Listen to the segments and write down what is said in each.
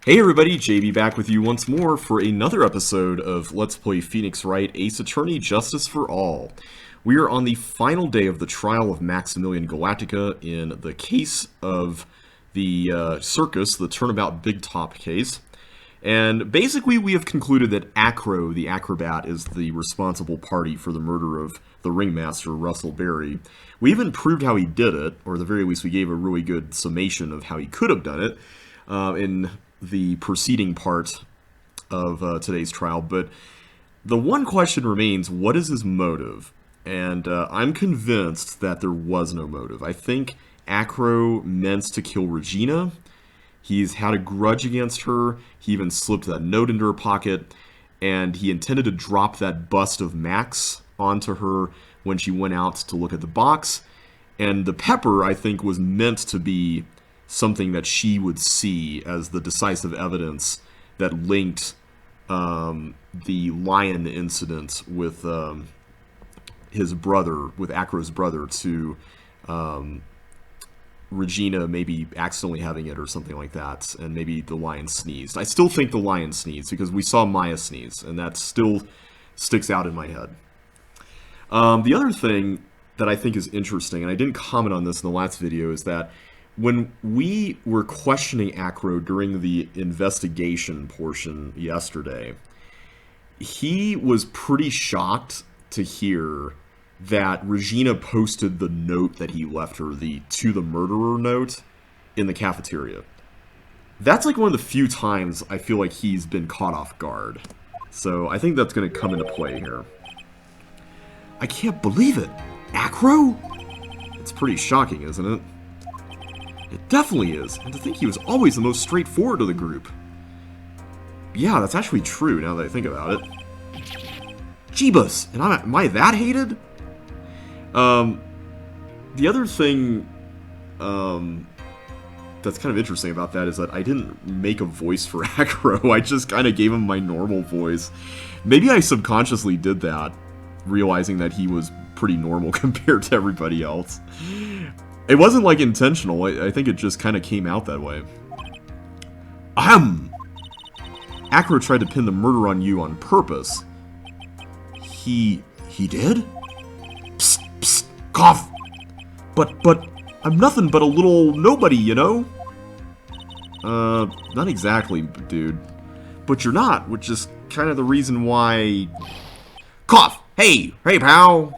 Hey everybody, JB back with you once more for another episode of Let's Play Phoenix Wright Ace Attorney Justice for All. We are on the final day of the trial of Maximilian Galactica in the case of the circus, the Turnabout Big Top case. And basically we have concluded that Acro, the acrobat, is the responsible party for the murder of the ringmaster, Russell Berry. We even proved how he did it, or at the very least we gave a really good summation of how he could have done it in the preceding part of today's trial. But the one question remains, what is his motive? And I'm convinced that there was no motive. I think Acro meant to kill Regina. He's had a grudge against her. He even slipped that note into her pocket. And he intended to drop that bust of Max onto her when she went out to look at the box. And the pepper, I think, was meant to be something that she would see as the decisive evidence that linked the lion incident with his brother, with Acro's brother, to Regina maybe accidentally having it or something like that, and maybe the lion sneezed. I still think the lion sneezed because we saw Maya sneeze, and that still sticks out in my head. The other thing that I think is interesting, and I didn't comment on this in the last video, is that when we were questioning Acro during the investigation portion yesterday, he was pretty shocked to hear that Regina posted the note that he left her, the "to the murderer" note, in the cafeteria. That's like one of the few times I feel like he's been caught off guard. So I think that's going to come into play here. I can't believe it! Acro? It's pretty shocking, isn't it? It definitely is, and to think he was always the most straightforward to the group. Yeah, that's actually true now that I think about it. Jeebus! And am I that hated? The other thing that's kind of interesting about that is that I didn't make a voice for Acro. I just kind of gave him my normal voice. Maybe I subconsciously did that, realizing that he was pretty normal compared to everybody else. It wasn't, like, intentional. I think it just kind of came out that way. Ahem! Acro tried to pin the murder on you on purpose. He did? Psst, psst, cough! But, I'm nothing but a little nobody, you know? Not exactly, dude. But you're not, which is kind of the reason why... Cough! Hey, pal!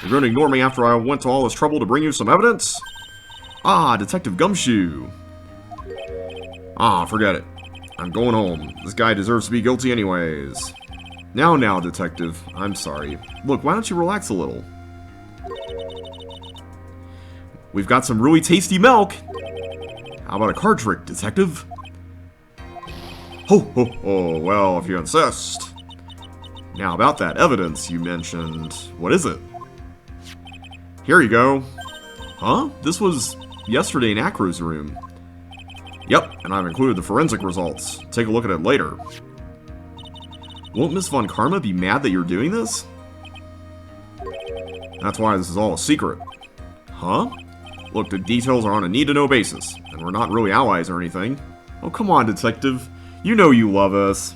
You're going to ignore me after I went to all this trouble to bring you some evidence? Ah, Detective Gumshoe. Ah, forget it. I'm going home. This guy deserves to be guilty anyways. Now, Detective. I'm sorry. Look, why don't you relax a little? We've got some really tasty milk. How about a card trick, Detective? Ho, ho, ho. Well, if you insist. Now, about that evidence you mentioned, what is it? Here you go. Huh? This was yesterday in Acro's room. Yep, and I've included the forensic results. Take a look at it later. Won't Miss Von Karma be mad that you're doing this? That's why this is all a secret. Huh? Look, the details are on a need-to-know basis, and we're not really allies or anything. Oh, come on, Detective. You know you love us.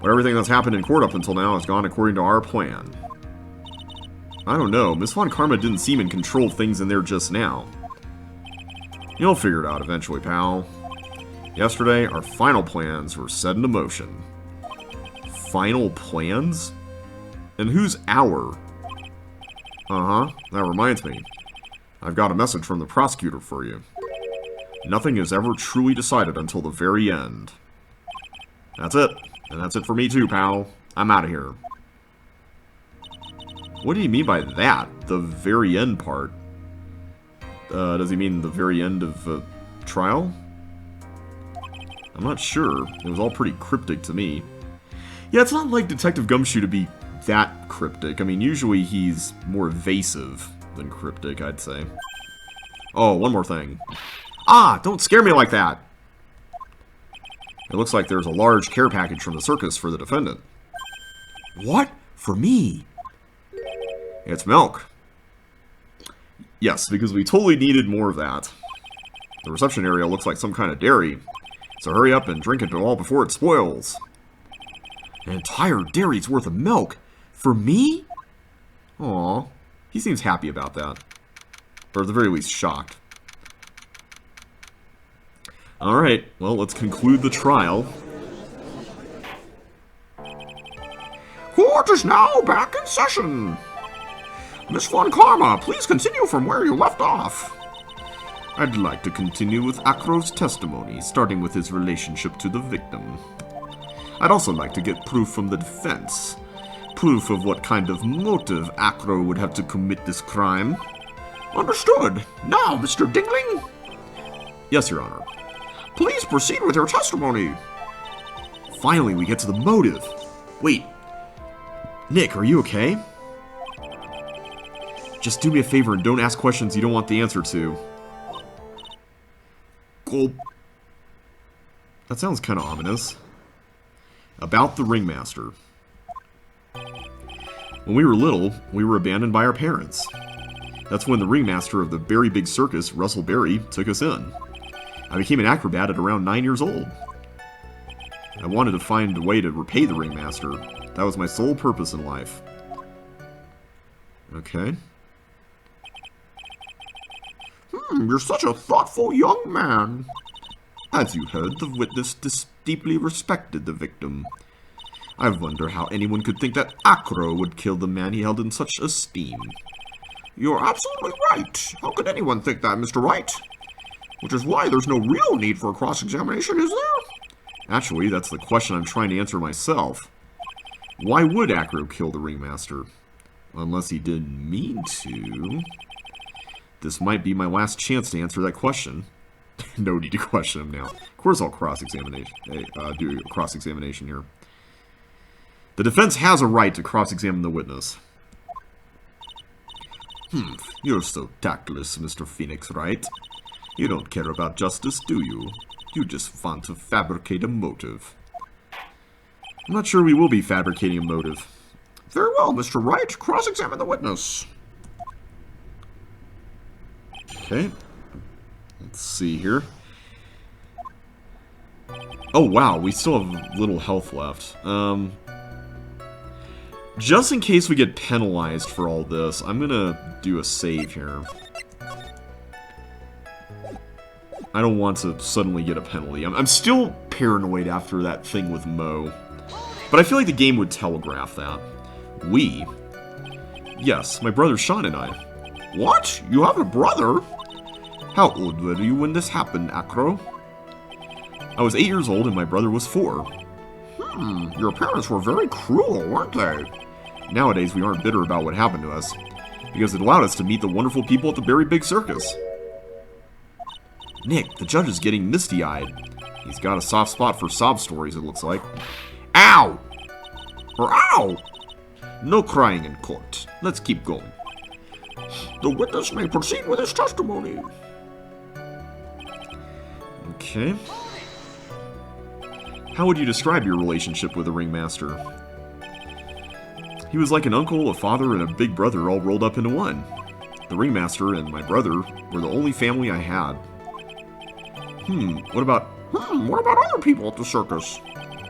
But everything that's happened in court up until now has gone according to our plan. I don't know, Miss Von Karma didn't seem in control of things in there just now. You'll figure it out eventually, pal. Yesterday, our final plans were set into motion. Final plans? And who's our? Uh-huh, that reminds me. I've got a message from the prosecutor for you. Nothing is ever truly decided until the very end. That's it. And that's it for me too, pal. I'm out of here. What do you mean by that? The very end part? Does he mean the very end of the trial? I'm not sure. It was all pretty cryptic to me. Yeah, it's not like Detective Gumshoe to be that cryptic. I mean, usually he's more evasive than cryptic, I'd say. Oh, one more thing. Ah, don't scare me like that! It looks like there's a large care package from the circus for the defendant. What? For me? It's milk. Yes, because we totally needed more of that. The reception area looks like some kind of dairy. So hurry up and drink it all before it spoils. An entire dairy's worth of milk? For me? Aw, he seems happy about that. Or at the very least, shocked. Alright, well, let's conclude the trial. Court is now back in session. Miss Von Karma, please continue from where you left off. I'd like to continue with Acro's testimony, starting with his relationship to the victim. I'd also like to get proof from the defense. Proof of what kind of motive Acro would have to commit this crime. Understood. Now, Mr. Dingling? Yes, Your Honor. Please proceed with your testimony. Finally, we get to the motive. Wait. Nick, are you okay? Just do me a favor and don't ask questions you don't want the answer to. Gulp. That sounds kind of ominous. About the ringmaster. When we were little, we were abandoned by our parents. That's when the ringmaster of the Berry Big Circus, Russell Berry, took us in. I became an acrobat at around 9 years old. I wanted to find a way to repay the ringmaster. That was my sole purpose in life. Okay. You're such a thoughtful young man. As you heard, the witness deeply respected the victim. I wonder how anyone could think that Acro would kill the man he held in such esteem. You're absolutely right. How could anyone think that, Mr. Wright? Which is why there's no real need for a cross-examination, is there? Actually, that's the question I'm trying to answer myself. Why would Acro kill the ringmaster? Unless he didn't mean to. This might be my last chance to answer that question. No need to question him now. Of course I'll cross-examination. Do a cross-examination here. The defense has a right to cross-examine the witness. You're so tactless, Mr. Phoenix, right? You don't care about justice, do you? You just want to fabricate a motive. I'm not sure we will be fabricating a motive. Very well, Mr. Wright. Cross-examine the witness. Okay. Let's see here. Oh, wow. We still have little health left. Just in case we get penalized for all this, I'm gonna do a save here. I don't want to suddenly get a penalty. I'm still paranoid after that thing with Mo. But I feel like the game would telegraph that. We? Yes, my brother Sean and I. What? You have a brother? How old were you when this happened, Acro? I was 8 years old and my brother was 4. Your parents were very cruel, weren't they? Nowadays, we aren't bitter about what happened to us, because it allowed us to meet the wonderful people at the Berry Big Circus. Nick, the judge is getting misty-eyed. He's got a soft spot for sob stories, it looks like. Ow! Or ow! No crying in court. Let's keep going. The witness may proceed with his testimony. Okay. How would you describe your relationship with the ringmaster? He was like an uncle, a father, and a big brother all rolled up into one. The ringmaster and my brother were the only family I had. What about other people at the circus?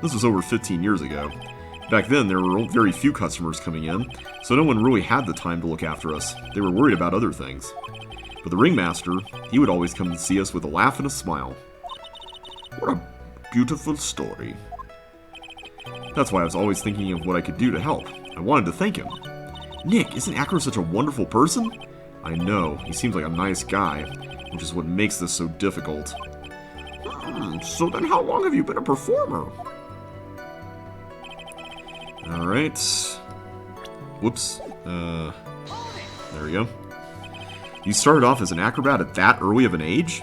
This was over 15 years ago. Back then, there were very few customers coming in, so no one really had the time to look after us. They were worried about other things. But the ringmaster, he would always come to see us with a laugh and a smile. What a beautiful story. That's why I was always thinking of what I could do to help. I wanted to thank him. Nick, isn't Acro such a wonderful person? I know, he seems like a nice guy, which is what makes this so difficult. So then how long have you been a performer? Alright. Whoops. There we go. You started off as an acrobat at that early of an age?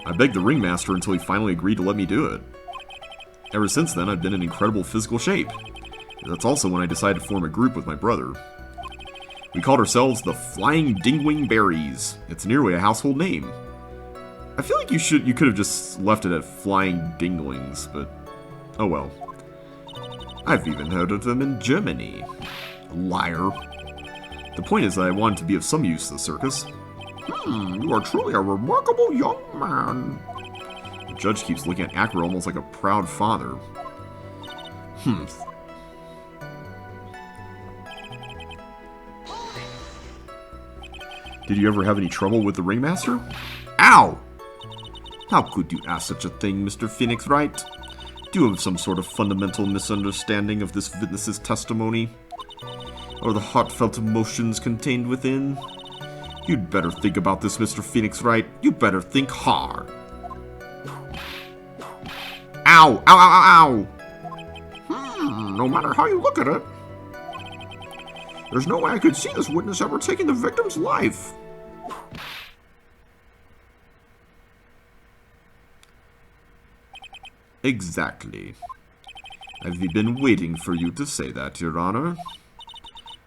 I begged the ringmaster until he finally agreed to let me do it. Ever since then, I've been in incredible physical shape. That's also when I decided to form a group with my brother. We called ourselves the Flying Dingwing Berries. It's nearly a household name. I feel like you could have just left it at Flying Dinglings, but oh well. I've even heard of them in Germany. Liar. The point is that I wanted to be of some use to the circus. You are truly a remarkable young man. The judge keeps looking at Acro almost like a proud father. Did you ever have any trouble with the ringmaster? Ow! How could you ask such a thing, Mr. Phoenix Wright? Do you have some sort of fundamental misunderstanding of this witness's testimony? Or the heartfelt emotions contained within? You'd better think about this, Mr. Phoenix Wright. You better think hard. Ow! Ow, ow, ow, ow! No matter how you look at it, there's no way I could see this witness ever taking the victim's life. Exactly. I've been waiting for you to say that, Your Honor.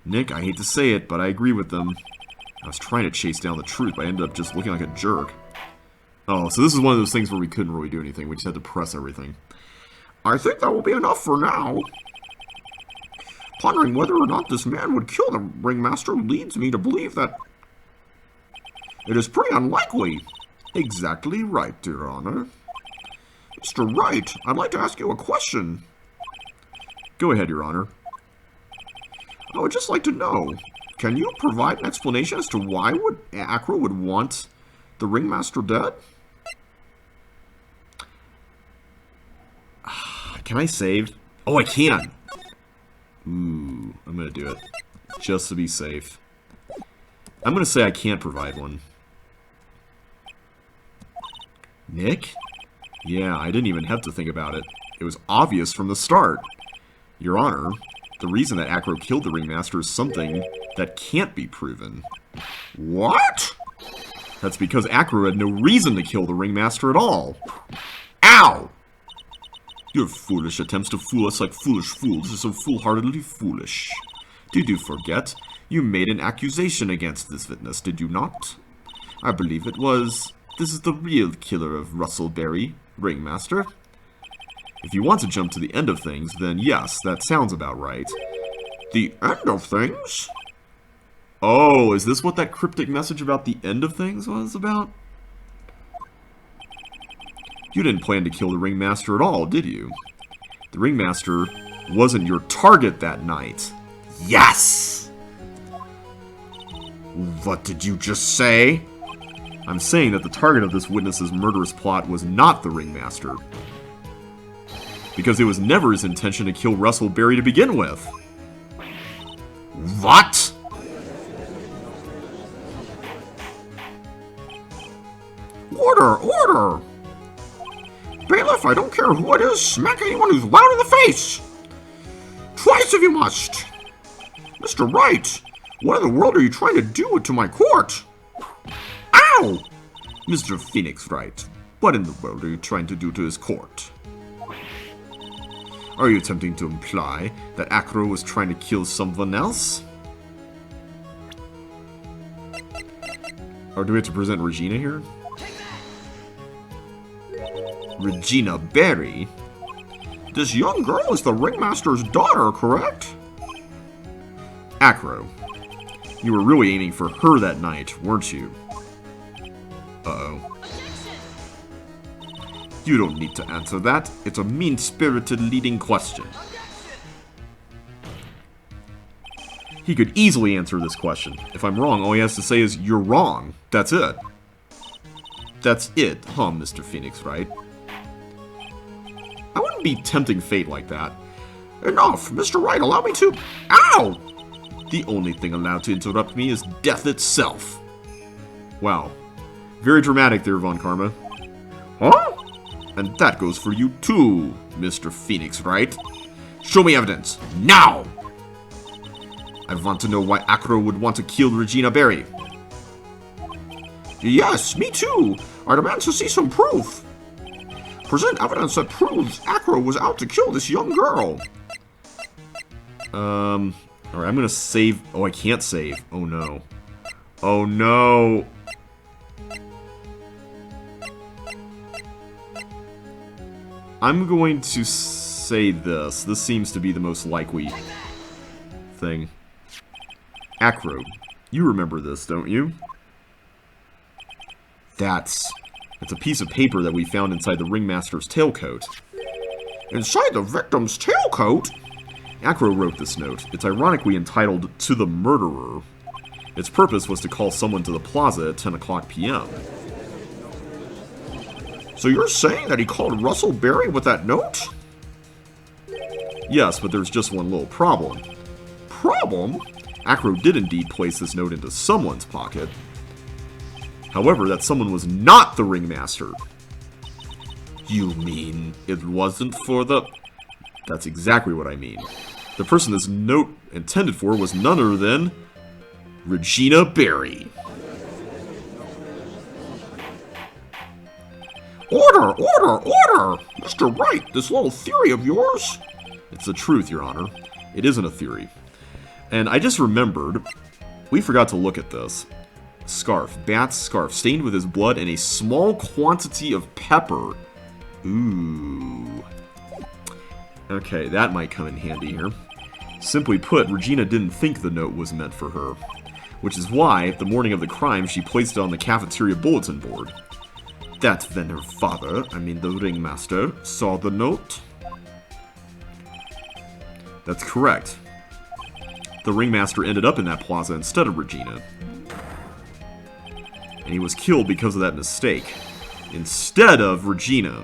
Nick, I hate to say it, but I agree with them. I was trying to chase down the truth, but I ended up just looking like a jerk. Oh, so this is one of those things where we couldn't really do anything. We just had to press everything. I think that will be enough for now. Pondering whether or not this man would kill the ringmaster leads me to believe that it is pretty unlikely. Exactly right, Your Honor. Mr. Wright, I'd like to ask you a question. Go ahead, Your Honor. I would just like to know, can you provide an explanation as to why Acro would want the ringmaster dead? Can I save? Oh, I can! Ooh, I'm gonna do it. Just to be safe. I'm gonna say I can't provide one. Nick? Yeah, I didn't even have to think about it. It was obvious from the start. Your Honor, the reason that Acro killed the ringmaster is something that can't be proven. What? That's because Acro had no reason to kill the ringmaster at all. Ow! Your foolish attempts to fool us like foolish fools are so foolhardily foolish. Did you forget? You made an accusation against this witness, did you not? I believe it was. This is the real killer of Russell Berry, ringmaster. If you want to jump to the end of things, then yes, that sounds about right. The end of things? Oh, is this what that cryptic message about the end of things was about? You didn't plan to kill the ringmaster at all, did you? The ringmaster wasn't your target that night. Yes! What did you just say? I'm saying that the target of this witness's murderous plot was not the ringmaster. Because it was never his intention to kill Russell Berry to begin with. What? Order! Order! Bailiff, I don't care who it is, smack anyone who's loud in the face! Twice if you must! Mr. Wright, what in the world are you trying to do to my court? Ow! Mr. Phoenix Wright, what in the world are you trying to do to his court? Are you attempting to imply that Acro was trying to kill someone else? Or do we have to present Regina here? Regina Berry? This young girl is the ringmaster's daughter, correct? Acro, you were really aiming for her that night, weren't you? Uh-oh. You don't need to answer that. It's a mean-spirited leading question. He could easily answer this question. If I'm wrong, all he has to say is, you're wrong. That's it. That's it, huh, Mr. Phoenix Wright? I wouldn't be tempting fate like that. Enough! Mr. Wright, allow me to... Ow! The only thing allowed to interrupt me is death itself. Wow. Very dramatic there, Von Karma. Huh? And that goes for you too, Mr. Phoenix Wright. Show me evidence. Now! I want to know why Acro would want to kill Regina Berry. Yes, me too. I demand to see some proof. Present evidence that proves Acro was out to kill this young girl. Alright, I'm gonna save... Oh, I can't save. Oh, no. Oh, no. I'm going to say this. This seems to be the most likely thing. Acro, you remember this, don't you? That's It's a piece of paper that we found inside the ringmaster's tailcoat. Inside the victim's tailcoat? Acro wrote this note. It's ironically entitled, "To the Murderer." Its purpose was to call someone to the plaza at 10 o'clock p.m. So you're saying that he called Russell Berry with that note? Yes, but there's just one little problem. Problem? Acro did indeed place this note into someone's pocket. However, that someone was not the ringmaster. You mean it wasn't for the... That's exactly what I mean. The person this note intended for was none other than Regina Berry. Order! Order! Order! Mr. Wright, this little theory of yours... It's the truth, Your Honor. It isn't a theory. And I just remembered, we forgot to look at this. Scarf. Bat's scarf, stained with his blood and a small quantity of pepper. Ooh. Okay, that might come in handy here. Simply put, Regina didn't think the note was meant for her. Which is why, the morning of the crime, she placed it on the cafeteria bulletin board. That's when her father, the ringmaster, saw the note? That's correct. The ringmaster ended up in that plaza instead of Regina. And he was killed because of that mistake. Instead of Regina.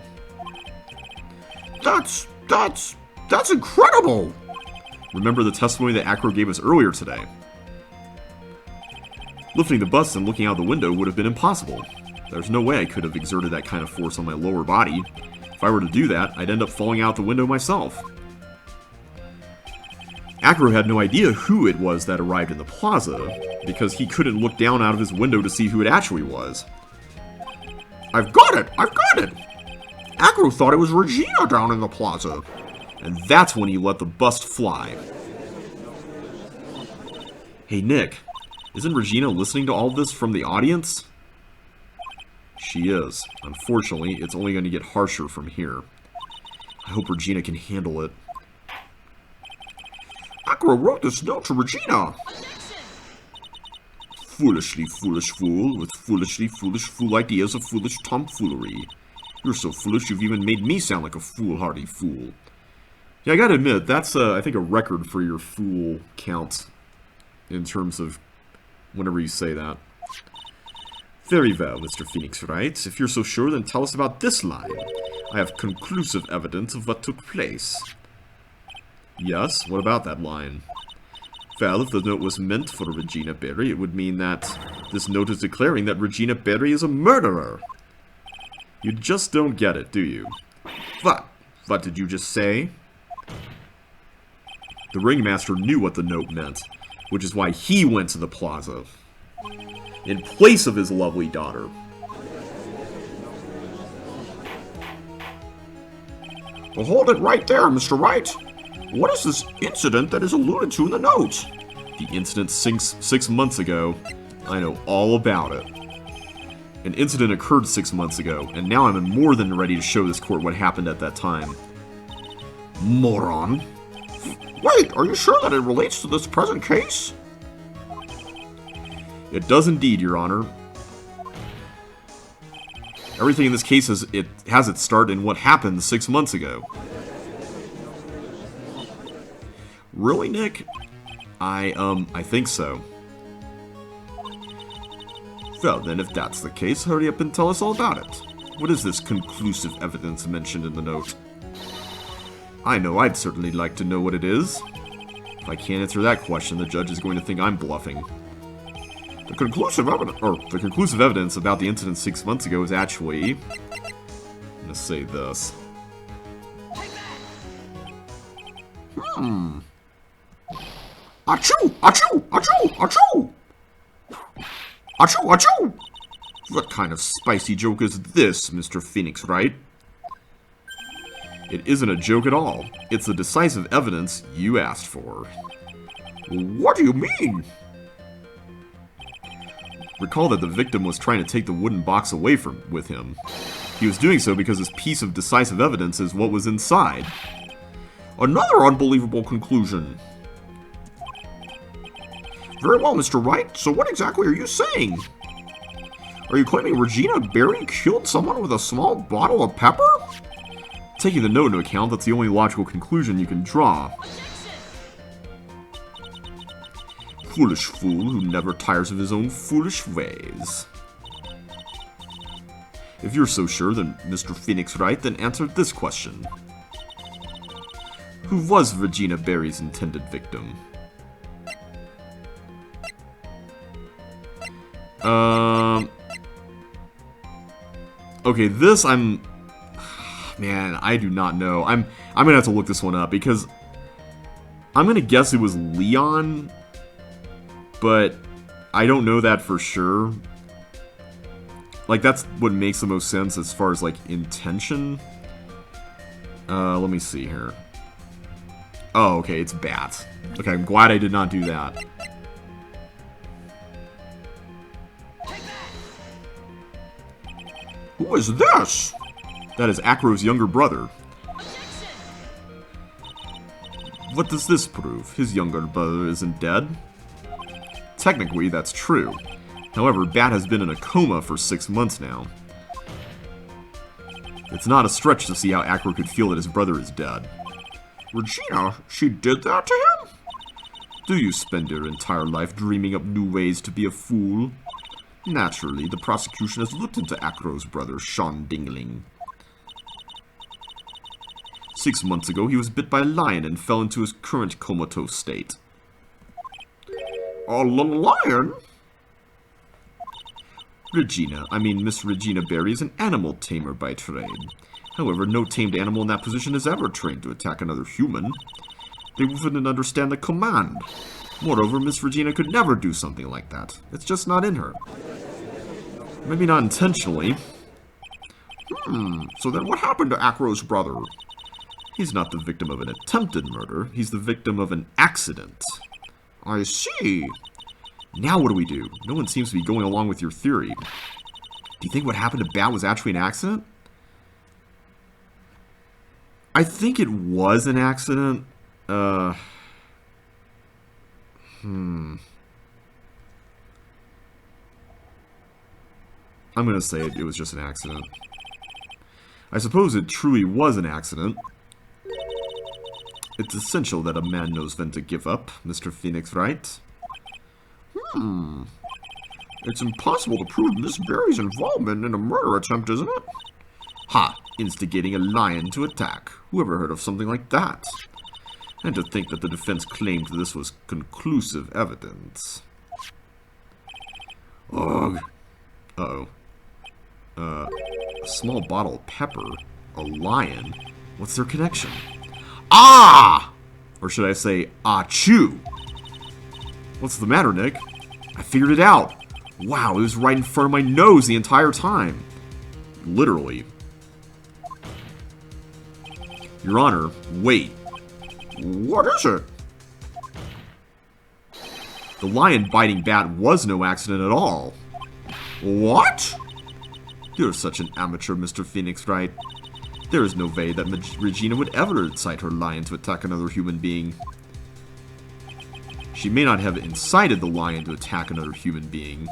That's incredible! Remember the testimony that Acro gave us earlier today. Lifting the bus and looking out the window would have been impossible. There's no way I could have exerted that kind of force on my lower body. If I were to do that, I'd end up falling out the window myself. Acro had no idea who it was that arrived in the plaza, because he couldn't look down out of his window to see who it actually was. I've got it! I've got it! Acro thought it was Regina down in the plaza. And that's when he let the bust fly. Hey, Nick, isn't Regina listening to all this from the audience? She is. Unfortunately, it's only going to get harsher from here. I hope Regina can handle it. Acro wrote this note to Regina. Foolishly foolish fool, with foolishly foolish fool ideas of foolish tomfoolery. You're so foolish you've even made me sound like a foolhardy fool. Yeah, I gotta admit, that's, I think, a record for your fool count in terms of whenever you say that. Very well, Mr. Phoenix Wright. If you're so sure, then tell us about this line. I have conclusive evidence of what took place. Yes, what about that line? Well, if the note was meant for Regina Berry, it would mean that this note is declaring that Regina Berry is a murderer. You just don't get it, do you? What? What did you just say? The ringmaster knew what the note meant, which is why he went to the plaza. In place of his lovely daughter. Well, hold it right there, Mr. Wright. What is this incident that is alluded to in the note? The incident six months ago. I know all about it. An incident occurred 6 months ago, and now I'm more than ready to show this court what happened at that time. Moron. Wait, are you sure that it relates to this present case? It does indeed, Your Honor. Everything in this case has its start in what happened 6 months ago. Really, Nick? I think so. Well, then, if that's the case, hurry up and tell us all about it. What is this conclusive evidence mentioned in the note? I know I'd certainly like to know what it is. If I can't answer that question, the judge is going to think I'm bluffing. The conclusive evidence about the incident 6 months ago is actually... I'm gonna say this. Achoo! Achoo! Achoo! Achoo! Achoo! Achoo! What kind of spicy joke is this, Mr. Phoenix Wright? It isn't a joke at all. It's the decisive evidence you asked for. What do you mean? Recall that the victim was trying to take the wooden box away with him. He was doing so because this piece of decisive evidence is what was inside. Another unbelievable conclusion. Very well, Mr. Wright. So what exactly are you saying? Are you claiming Regina Berry killed someone with a small bottle of pepper? Taking the note into account, that's the only logical conclusion you can draw. Foolish fool who never tires of his own foolish ways. If you're so sure, then Mr. Phoenix Wright, then answer this question. Who was Regina Berry's intended victim? Okay, this man, I do not know. I'm gonna have to look this one up because I'm gonna guess it was Leon, but I don't know that for sure. Like, that's what makes the most sense as far as, like, intention. Let me see here. Oh, okay, it's Bat. Okay, I'm glad I did not do that. Who is this? That is Acro's younger brother. What does this prove? His younger brother isn't dead? Technically, that's true. However, Bat has been in a coma for 6 months now. It's not a stretch to see how Acro could feel that his brother is dead. Regina, she did that to him? Do you spend your entire life dreaming up new ways to be a fool? Naturally, the prosecution has looked into Acro's brother, Sean Dingling. 6 months ago, he was bit by a lion and fell into his current comatose state. A lion? Miss Regina Berry is an animal tamer by trade. However, no tamed animal in that position is ever trained to attack another human. They wouldn't understand the command. Moreover, Miss Regina could never do something like that. It's just not in her. Maybe not intentionally. So then what happened to Acro's brother? He's not the victim of an attempted murder. He's the victim of an accident. I see. Now what do? No one seems to be going along with your theory. Do you think what happened to Bat was actually an accident? I think it was an accident. I'm gonna say it was just an accident. I suppose it truly was an accident. It's essential that a man knows when to give up, Mr. Phoenix Wright. It's impossible to prove Miss Berry's involvement in a murder attempt, isn't it? Ha! Instigating a lion to attack. Whoever heard of something like that? And to think that the defense claimed this was conclusive evidence. Ugh. Uh-oh. A small bottle of pepper? A lion? What's their connection? Ah! Or should I say, achoo? What's the matter, Nick? I figured it out. Wow, it was right in front of my nose the entire time. Literally. Your Honor, wait. What is it? The lion biting Bat was no accident at all. What? You're such an amateur, Mr. Phoenix Wright. There is no way that Regina would ever incite her lion to attack another human being. She may not have incited the lion to attack another human being,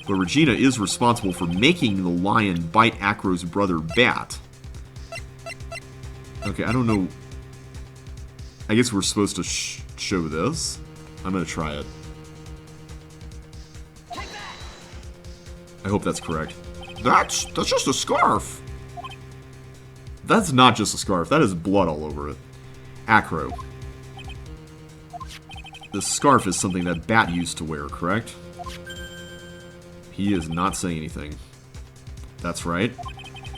but Regina is responsible for making the lion bite Acro's brother Bat. Okay, I don't know. I guess we're supposed to show this. I'm gonna try it. I hope that's correct. That's just a scarf. That's not just a scarf. That is blood all over it. Acro. The scarf is something that Bat used to wear, correct? He is not saying anything. That's right.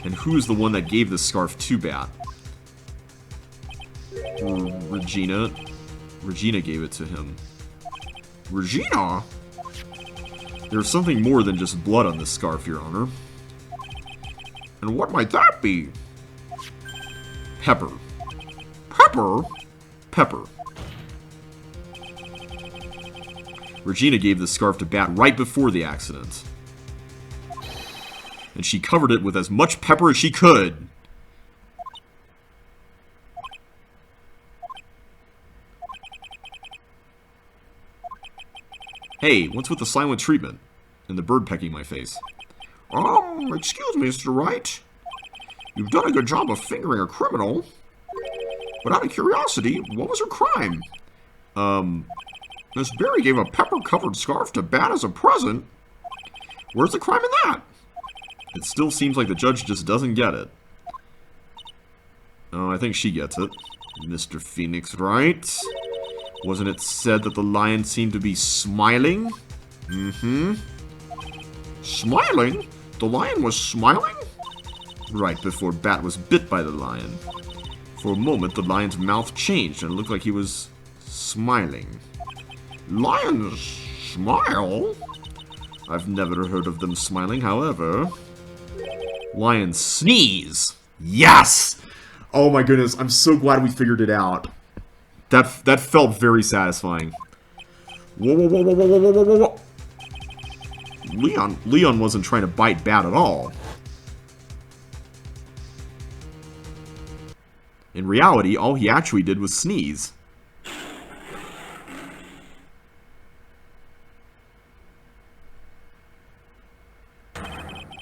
And who is the one that gave this scarf to Bat? Regina. Regina gave it to him. Regina? There's something more than just blood on this scarf, Your Honor. And what might that be? Pepper. Pepper? Pepper. Regina gave the scarf to Bat right before the accident. And she covered it with as much pepper as she could. Hey, what's with the silent treatment? And the bird pecking my face? Excuse me, Mr. Wright. You've done a good job of fingering a criminal. But out of curiosity, what was her crime? Miss Berry gave a pepper-covered scarf to Bat as a present. Where's the crime in that? It still seems like the judge just doesn't get it. Oh, I think she gets it. Mr. Phoenix Wright. Wasn't it said that the lion seemed to be smiling? Mm-hmm. Smiling? The lion was smiling? Right before Bat was bit by the lion. For a moment, the lion's mouth changed and it looked like he was smiling. Lions smile? I've never heard of them smiling, however. Lions sneeze! Yes! Oh my goodness, I'm so glad we figured it out. That felt very satisfying. Whoa, whoa, whoa, whoa, whoa, whoa, whoa, whoa, whoa. Leon wasn't trying to bite Bat at all. In reality, all he actually did was sneeze.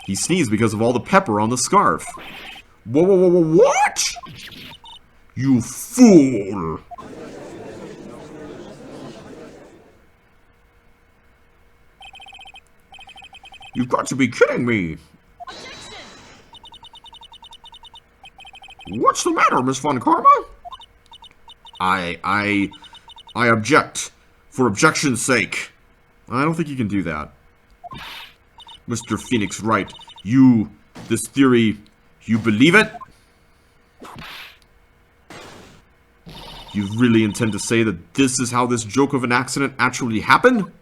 He sneezed because of all the pepper on the scarf. Whoa, whoa, whoa, whoa, what? You fool! You've got to be kidding me! What's the matter, Miss Von Karma? I object. For objection's sake. I don't think you can do that. Mr. Phoenix Wright, this theory, you believe it? You really intend to say that this is how this joke of an accident actually happened?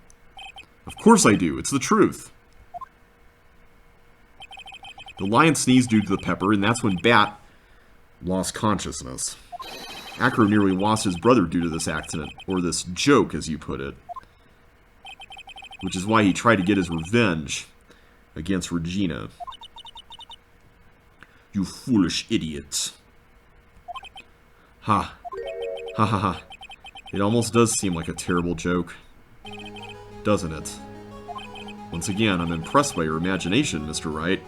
Of course I do, it's the truth. The lion sneezed due to the pepper, and that's when Bat lost consciousness. Acro nearly lost his brother due to this accident, or this joke, as you put it. Which is why he tried to get his revenge against Regina. You foolish idiots. Ha. Ha ha ha. It almost does seem like a terrible joke. Doesn't it? Once again, I'm impressed by your imagination, Mr. Wright.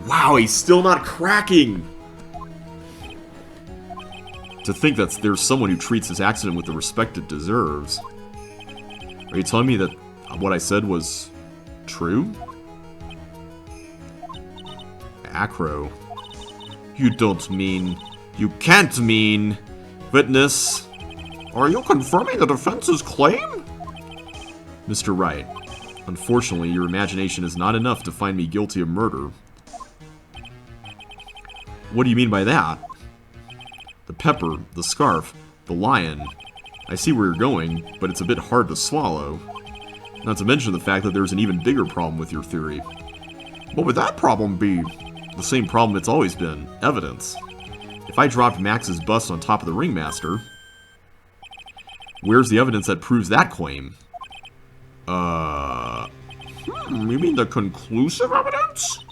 Wow, he's still not cracking! To think that there's someone who treats this accident with the respect it deserves. Are you telling me that what I said was true? Acro. You don't mean... You can't mean... Witness. Are you confirming the defense's claim? Mr. Wright, unfortunately, your imagination is not enough to find me guilty of murder. What do you mean by that? The pepper, the scarf, the lion. I see where you're going, but it's a bit hard to swallow. Not to mention the fact that there's an even bigger problem with your theory. What would that problem be? The same problem it's always been, evidence. If I dropped Max's bust on top of the ringmaster, where's the evidence that proves that claim? You mean the conclusive evidence?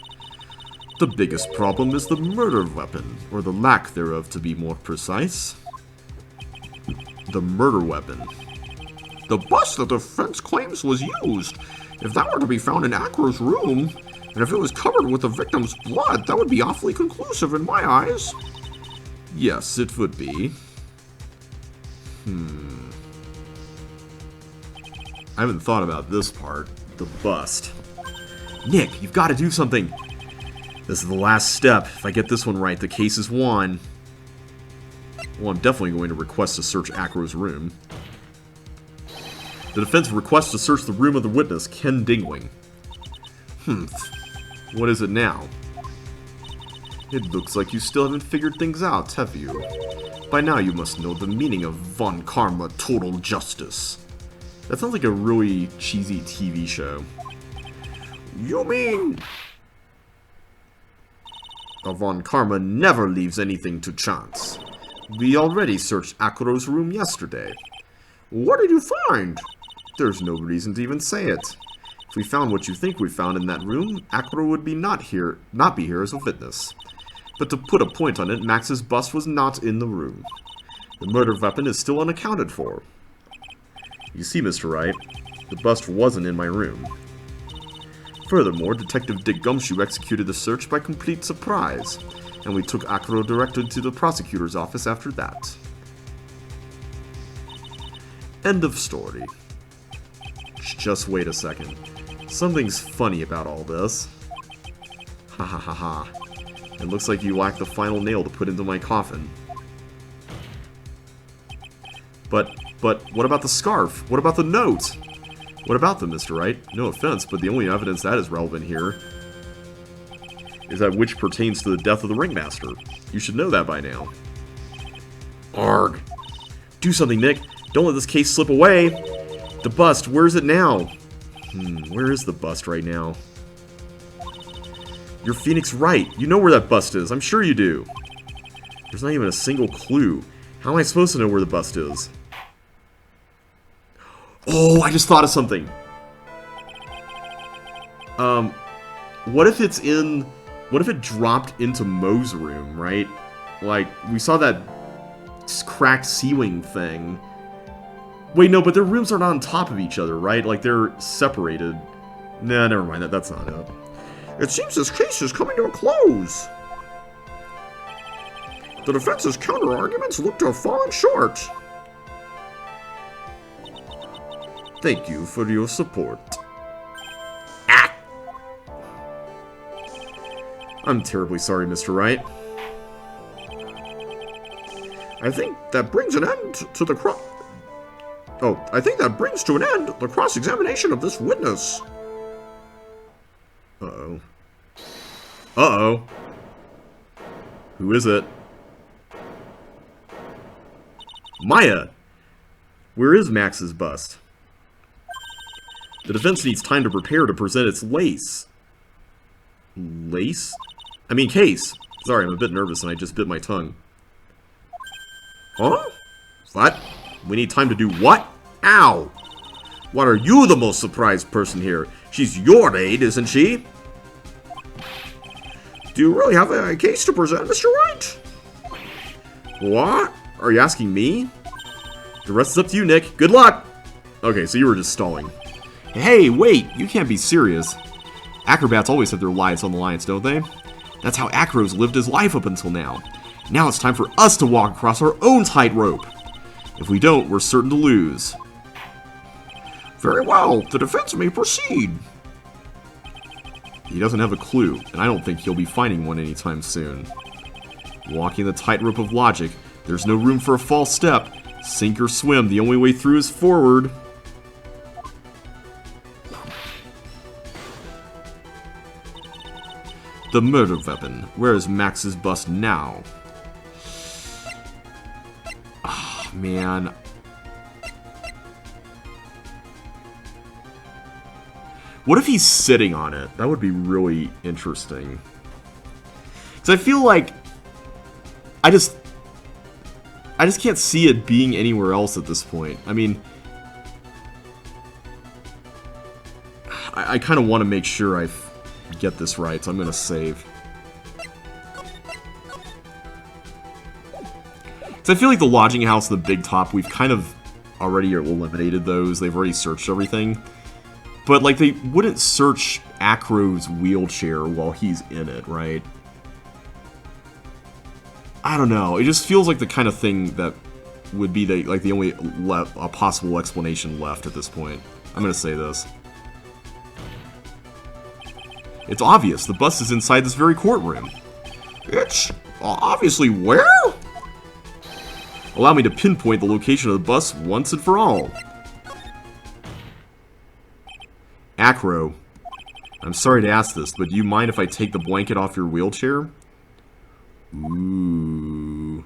The biggest problem is the murder weapon, or the lack thereof to be more precise. The murder weapon. The bust the defense claims was used. If that were to be found in Acro's room, and if it was covered with the victim's blood, that would be awfully conclusive in my eyes. Yes, it would be. I haven't thought about this part. The bust. Nick, you've got to do something. This is the last step. If I get this one right, the case is won. Well, I'm definitely going to request to search Acro's room. The defense requests to search the room of the witness, Ken Dingling. What is it now? It looks like you still haven't figured things out, have you? By now you must know the meaning of Von Karma Total Justice. That sounds like a really cheesy TV show. You mean... The Von Karma never leaves anything to chance. We already searched Acro's room yesterday. What did you find? There's no reason to even say it. If we found what you think we found in that room, Acro would be not be here as a witness. But to put a point on it, Max's bust was not in the room. The murder weapon is still unaccounted for. You see, Mr. Wright, the bust wasn't in my room. Furthermore, Detective Dick Gumshoe executed the search by complete surprise, and we took Acro directly to the prosecutor's office after that. End of story. Just wait a second. Something's funny about all this. Ha ha ha ha. It looks like you lack the final nail to put into my coffin. But what about the scarf? What about the note? What about them, Mr. Wright? No offense, but the only evidence that is relevant here is that which pertains to the death of the ringmaster. You should know that by now. Arg. Do something, Nick. Don't let this case slip away. The bust, where is it now? Where is the bust right now? You're Phoenix Wright. You know where that bust is. I'm sure you do. There's not even a single clue. How am I supposed to know where the bust is? Oh, I just thought of something. What if it's in... What if it dropped into Moe's room, right? Like, we saw that cracked ceiling thing. Wait, no, but their rooms are not on top of each other, right? Like, they're separated. Nah, never mind. That's not it. It seems this case is coming to a close. The defense's counter-arguments look to have fallen short. Thank you for your support. Ah! I'm terribly sorry, Mr. Wright. I think that brings an end to the cross-examination of this witness. Uh-oh. Uh-oh. Who is it? Maya! Where is Max's bust? The defense needs time to prepare to present its case. Sorry, I'm a bit nervous and I just bit my tongue. Huh? What? We need time to do what? Ow! What are you the most surprised person here? She's your aide, isn't she? Do you really have a case to present, Mr. Wright? What? Are you asking me? The rest is up to you, Nick. Good luck! Okay, so you were just stalling. Hey, wait! You can't be serious. Acrobats always have their lives on the line, don't they? That's how Acro's lived his life up until now. Now it's time for us to walk across our own tightrope. If we don't, we're certain to lose. Very well. The defense may proceed. He doesn't have a clue, and I don't think he'll be finding one anytime soon. Walking the tightrope of logic, there's no room for a false step. Sink or swim, the only way through is forward. The murder weapon. Where is Max's bust now? Ah, man. What if he's sitting on it? That would be really interesting. Because I feel like... I just can't see it being anywhere else at this point. I mean... I kind of want to make sure I get this right, so I'm going to save. So I feel like the lodging house and the big top, we've kind of already eliminated those. They've already searched everything. But, like, they wouldn't search Acro's wheelchair while he's in it, right? I don't know. It just feels like the kind of thing that would be the only possible explanation left at this point. I'm going to say this. It's obvious. The bus is inside this very courtroom. It's obviously where? Allow me to pinpoint the location of the bus once and for all. Acro, I'm sorry to ask this, but do you mind if I take the blanket off your wheelchair? Ooh.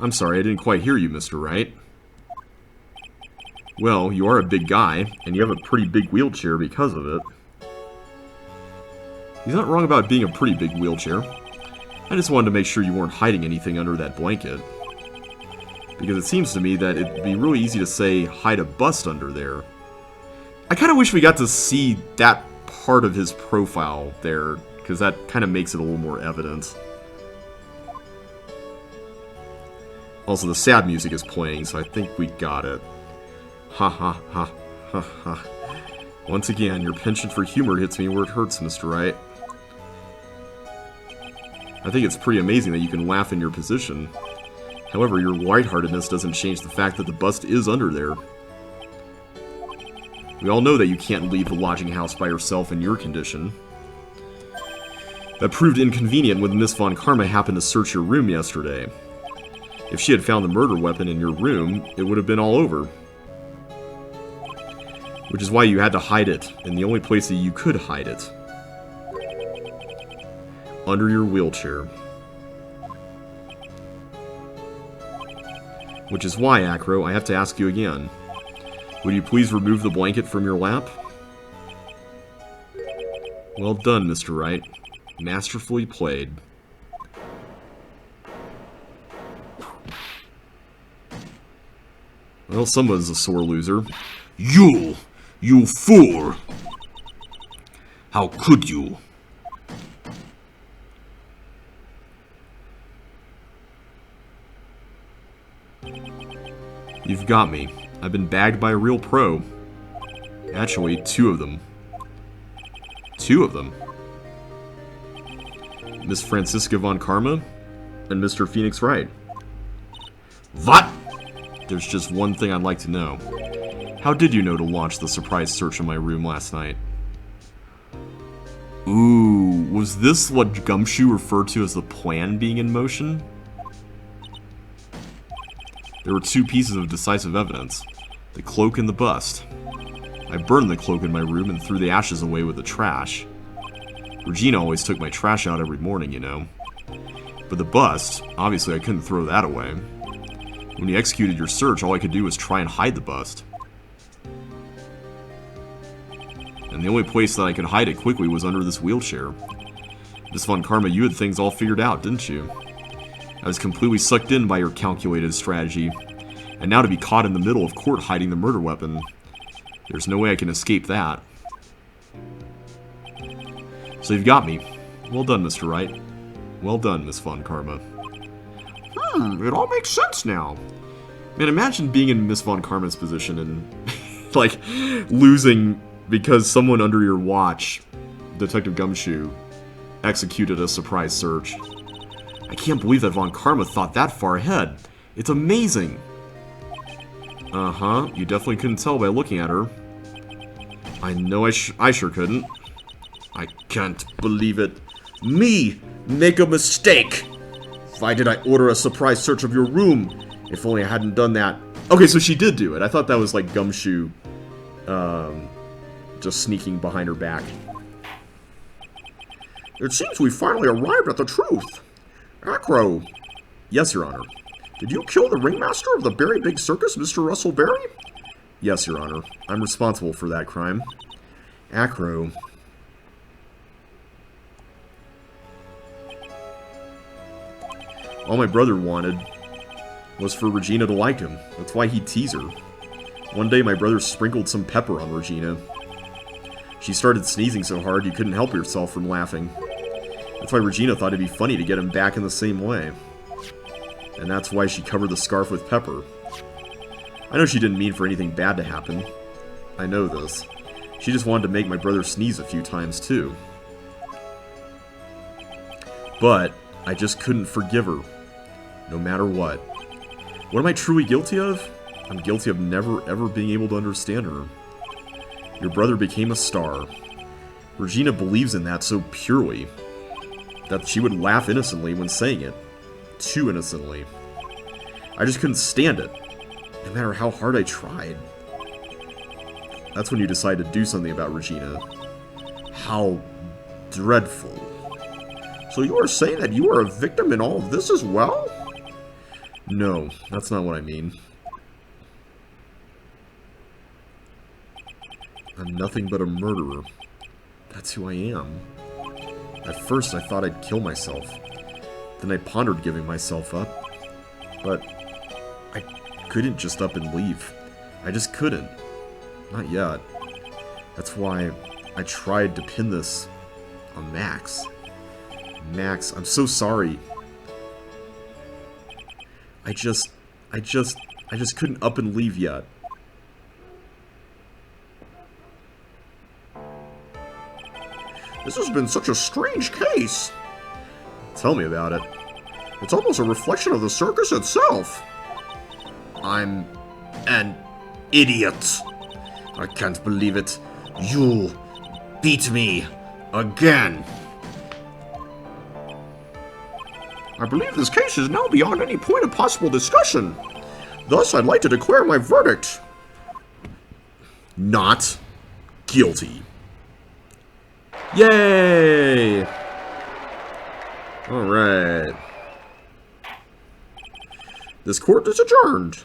I'm sorry, I didn't quite hear you, Mr. Wright. Well, you are a big guy, and you have a pretty big wheelchair because of it. He's not wrong about being a pretty big wheelchair. I just wanted to make sure you weren't hiding anything under that blanket. Because it seems to me that it'd be really easy to say, hide a bust under there. I kind of wish we got to see that part of his profile there, because that kind of makes it a little more evident. Also, the sad music is playing, so I think we got it. Ha ha ha ha ha. Once again, your penchant for humor hits me where it hurts, Mr. Wright. I think it's pretty amazing that you can laugh in your position. However, your lightheartedness doesn't change the fact that the bust is under there. We all know that you can't leave the lodging house by yourself in your condition. That proved inconvenient when Miss Von Karma happened to search your room yesterday. If she had found the murder weapon in your room, it would have been all over. Which is why you had to hide it, in the only place that you could hide it. Under your wheelchair. Which is why, Acro, I have to ask you again. Would you please remove the blanket from your lap? Well done, Mr. Wright. Masterfully played. Well, someone's a sore loser. You fool! How could you? You've got me. I've been bagged by a real pro. Actually, two of them. Two of them. Miss Franziska Von Karma and Mr. Phoenix Wright. What? There's just one thing I'd like to know. How did you know to launch the surprise search in my room last night? Ooh, was this what Gumshoe referred to as the plan being in motion? There were two pieces of decisive evidence. The cloak and the bust. I burned the cloak in my room and threw the ashes away with the trash. Regina always took my trash out every morning, you know. But the bust, obviously I couldn't throw that away. When you executed your search, all I could do was try and hide the bust. And the only place that I could hide it quickly was under this wheelchair. Miss Von Karma, you had things all figured out, didn't you? I was completely sucked in by your calculated strategy. And now to be caught in the middle of court hiding the murder weapon. There's no way I can escape that. So you've got me. Well done, Mr. Wright. Well done, Miss Von Karma. It all makes sense now. Man, imagine being in Miss Von Karma's position and, like, losing because someone under your watch, Detective Gumshoe, executed a surprise search. I can't believe that Von Karma thought that far ahead. It's amazing. Uh-huh, you definitely couldn't tell by looking at her. I know I sure couldn't. I can't believe it. Me make a mistake. Why did I order a surprise search of your room? If only I hadn't done that. Okay, so she did do it. I thought that was like Gumshoe, just sneaking behind her back. It seems we finally arrived at the truth. Acro. Yes, Your Honor. Did you kill the ringmaster of the Berry Big Circus, Mr. Russell Berry? Yes, Your Honor. I'm responsible for that crime. Acro. All my brother wanted was for Regina to like him. That's why he'd tease her. One day my brother sprinkled some pepper on Regina. She started sneezing so hard you couldn't help yourself from laughing. That's why Regina thought it'd be funny to get him back in the same way. And that's why she covered the scarf with pepper. I know she didn't mean for anything bad to happen. I know this. She just wanted to make my brother sneeze a few times too. But I just couldn't forgive her. No matter what. What am I truly guilty of? I'm guilty of never ever being able to understand her. Your brother became a star. Regina believes in that so purely that she would laugh innocently when saying it. Too innocently. I just couldn't stand it, no matter how hard I tried. That's when you decide to do something about Regina. How dreadful. So you are saying that you are a victim in all of this as well? No, that's not what I mean. I'm nothing but a murderer. That's who I am. At first I thought I'd kill myself. Then I pondered giving myself up. But I couldn't just up and leave. I just couldn't. Not yet. That's why I tried to pin this on Max. Max, I'm so sorry. I just couldn't up and leave yet. This has been such a strange case. Tell me about it. It's almost a reflection of the circus itself. I'm an idiot. I can't believe it. You beat me again. I believe this case is now beyond any point of possible discussion. Thus, I'd like to declare my verdict. Not guilty. Yay! Alright. This court is adjourned.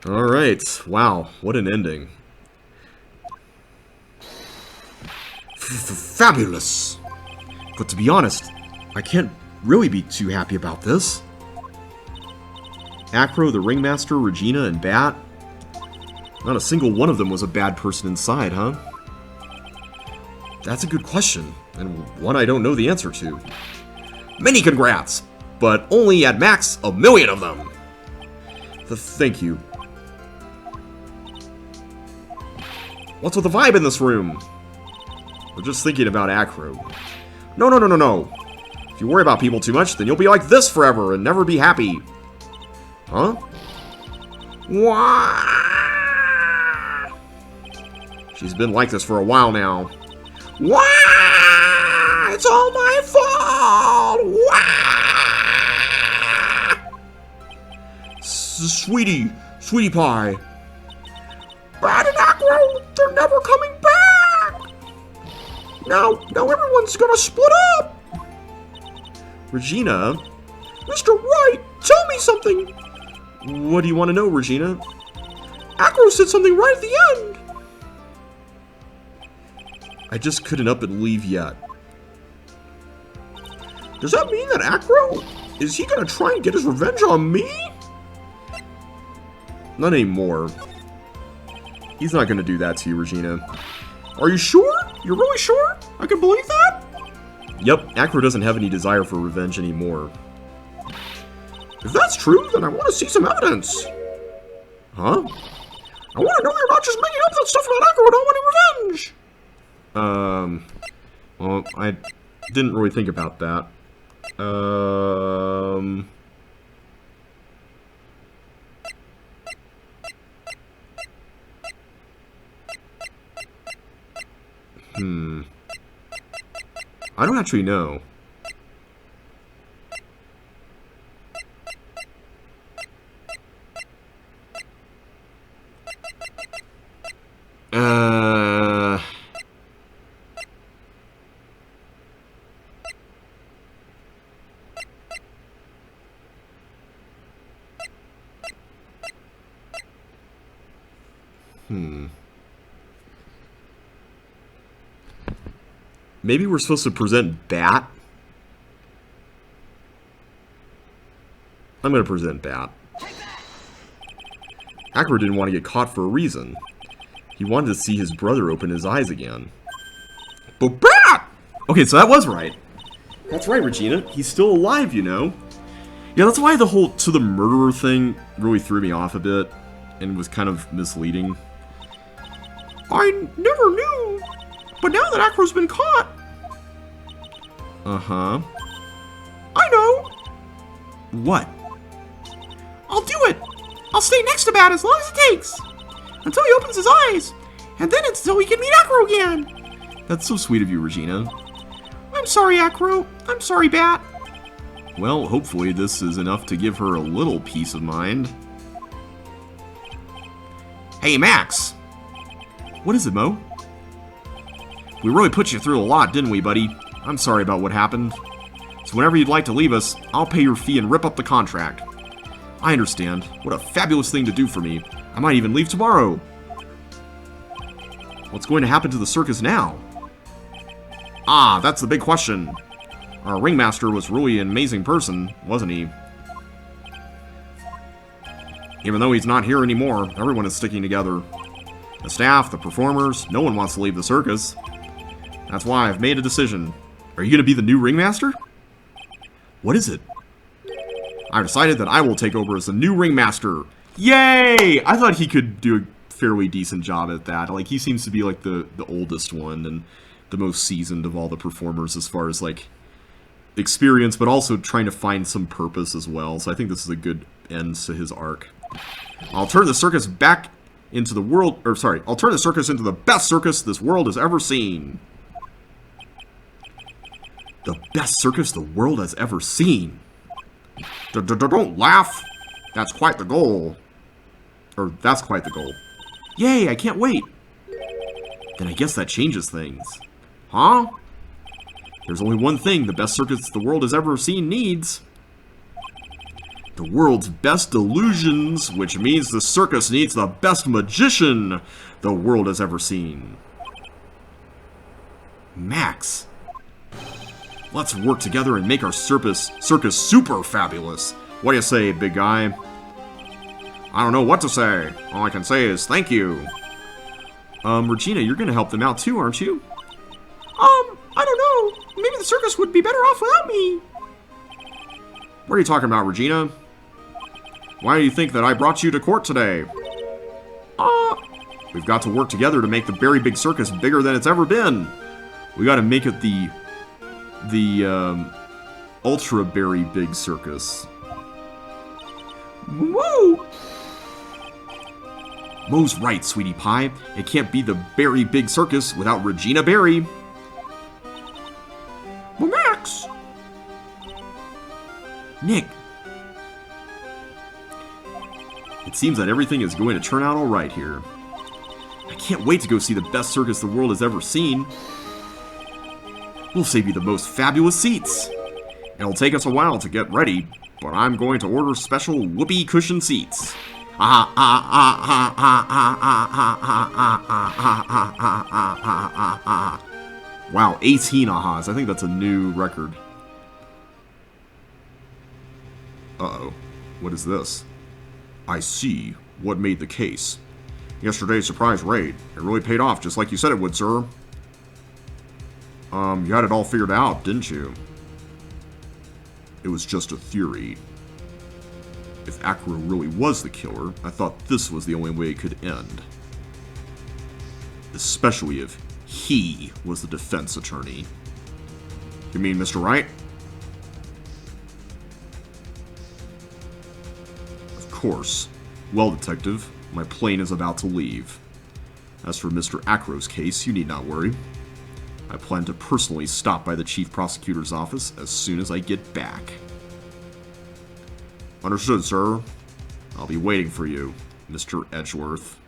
Alright. Wow, what an ending. Fabulous! But to be honest, I can't really be too happy about this. Acro, the Ringmaster, Regina, and Bat. Not a single one of them was a bad person inside, huh? That's a good question, and one I don't know the answer to. Many congrats, but only at max 1,000,000 of them. Thank you. What's with the vibe in this room? We're just thinking about Acro. No. If you worry about people too much, then you'll be like this forever and never be happy. Huh? Wah! She's been like this for a while now. Wah! It's all my fault! Wah! Sweetie pie. Bat and Acro, they're never coming back! Now everyone's gonna split up! Regina? Mr. Wright, tell me something! What do you want to know, Regina? Acro said something right at the end! I just couldn't up and leave yet. Does that mean that Acro, is he gonna try and get his revenge on me? Not anymore. He's not gonna do that to you, Regina. Are you sure? You're really sure? I can believe that? Yep, Acro doesn't have any desire for revenge anymore. If that's true, then I want to see some evidence. Huh? I want to know you're not just making up that stuff about Acro not wanting revenge! Well, I didn't really think about that. I don't actually know. Maybe we're supposed to present Bat? I'm gonna present Bat. Acro didn't want to get caught for a reason. He wanted to see his brother open his eyes again. But Bat! Okay, so that was right. That's right, Regina. He's still alive, you know. Yeah, that's why the whole to the murderer thing really threw me off a bit and was kind of misleading. I never knew. But now that Acro's been caught... Uh-huh. I know. What? I'll do it. I'll stay next to Bat as long as it takes. Until he opens his eyes. And then it's until we can meet Acro again. That's so sweet of you, Regina. I'm sorry, Acro. I'm sorry, Bat. Well, hopefully this is enough to give her a little peace of mind. Hey, Max. What is it, Mo? We really put you through a lot, didn't we, buddy? I'm sorry about what happened. So whenever you'd like to leave us, I'll pay your fee and rip up the contract. I understand. What a fabulous thing to do for me. I might even leave tomorrow. What's going to happen to the circus now? Ah, that's the big question. Our ringmaster was really an amazing person, wasn't he? Even though he's not here anymore, everyone is sticking together. The staff, the performers, no one wants to leave the circus. That's why I've made a decision. Are you going to be the new ringmaster? What is it? I've decided that I will take over as the new ringmaster. Yay! I thought he could do a fairly decent job at that. Like, he seems to be, like, the oldest one and the most seasoned of all the performers as far as, like, experience, but also trying to find some purpose as well. So I think this is a good end to his arc. I'll turn the circus back into the world, or sorry, I'll turn the circus into the best circus this world has ever seen. The best circus the world has ever seen. Don't laugh. That's quite the goal. Or, that's quite the goal. Yay, I can't wait. Then I guess that changes things. Huh? There's only one thing the best circus the world has ever seen needs. The world's best illusions, which means the circus needs the best magician the world has ever seen. Max. Let's work together and make our circus super fabulous. What do you say, big guy? I don't know what to say. All I can say is thank you. Regina, you're gonna help them out too, aren't you? I don't know. Maybe the circus would be better off without me. What are you talking about, Regina? Why do you think that I brought you to court today? We've got to work together to make the Berry Big Circus bigger than it's ever been. We gotta make it the Ultra Berry Big Circus. Woo! Mo's right, sweetie pie. It can't be the Berry Big Circus without Regina Berry. Well, Max! Nick. It seems that everything is going to turn out alright here. I can't wait to go see the best circus the world has ever seen. We'll save you the most fabulous seats. It'll take us a while to get ready, but I'm going to order special whoopee cushion seats. Wow, 18 ahas. I think that's a new record. Uh-oh. What is this? I see. What made the case? Yesterday's surprise raid. It really paid off, just like you said it would, sir. You had it all figured out, didn't you? It was just a theory. If Acro really was the killer, I thought this was the only way it could end. Especially if he was the defense attorney. You mean Mr. Wright? Of course. Well, Detective, my plane is about to leave. As for Mr. Acro's case, you need not worry. I plan to personally stop by the Chief Prosecutor's office as soon as I get back. Understood, sir. I'll be waiting for you, Mr. Edgeworth.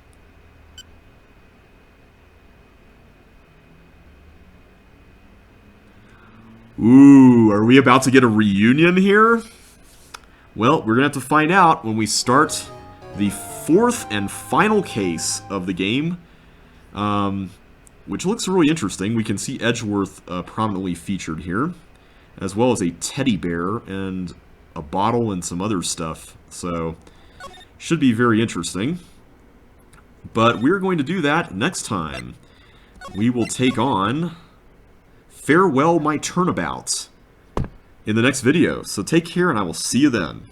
Ooh, are we about to get a reunion here? Well, we're going to have to find out when we start the fourth and final case of the game, which looks really interesting. We can see Edgeworth prominently featured here, as well as a teddy bear and a bottle and some other stuff. So, should be very interesting. But we're going to do that next time. We will take on Farewell My Turnabout in the next video. So take care, and I will see you then.